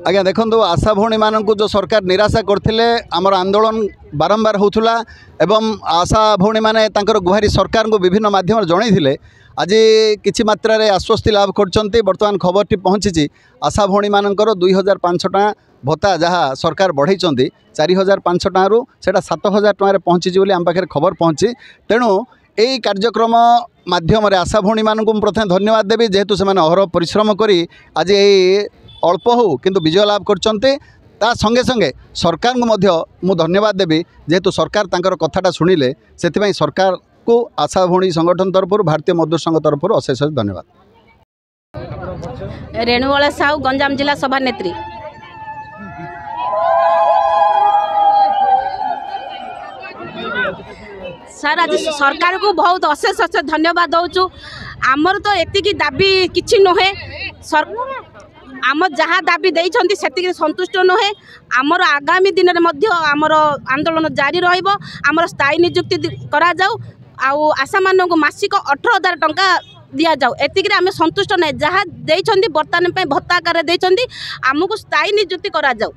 आज्ञा देखो आशा भौणी मान जो सरकार निराशा करते आमर आंदोलन बारंबार होता एवं आशा भौणी मैंने गुहारी सरकार को विभिन्न माध्यम जनई आज किछि मात्रा रे आश्वस्ति लाभ करछन्ते। वर्तमान खबर टी पहुँची आशा भौणी मानकर 2500 टका भत्ता जहाँ सरकार बढ़ई 4500 टकू से 7000 टकर पहुँची बोली आम पाखे खबर पहुँची। तेणु यही कार्यक्रम माध्यम आशा भौणी मानक प्रथम धन्यवाद देवी जेहेतु से अहरह परिश्रम करी आज यही अल्प हो किंतु विजय लाभ करछन्ते। ता संगे संगे सरकार को मध्य मु धन्यवाद देवी जेहेतु सरकार तांकर कथाटा शुणिले से सरकार को आशा भौणी संगठन तरफ भारतीय मजदूर संघ तरफ अशेष धन्यवाद। रेणुवाला साहू गंजाम जिला सभानेत्री। सर आज सरकार को बहुत अशेष अशेष धन्यवाद दौचु। आमर तो एतिकी दाबी किछि नुहे आम जहाँ दाबी देइछन्ति सेतिकी संतुष्ट नुहे। आमर आगामी दिन में मध्य आमर आंदोलन जारी रहिबो। आमर स्थायी नियुक्ति करा जाऊ आउ आशा मानक मासिक 18,000 टंका दिया जाऊ एतिकी आम संतुष्ट ना जहाँ देइछन्ति बर्तमान भत्ता आकार देइछन्ति आमको स्थायी नियुक्ति करा जाऊ।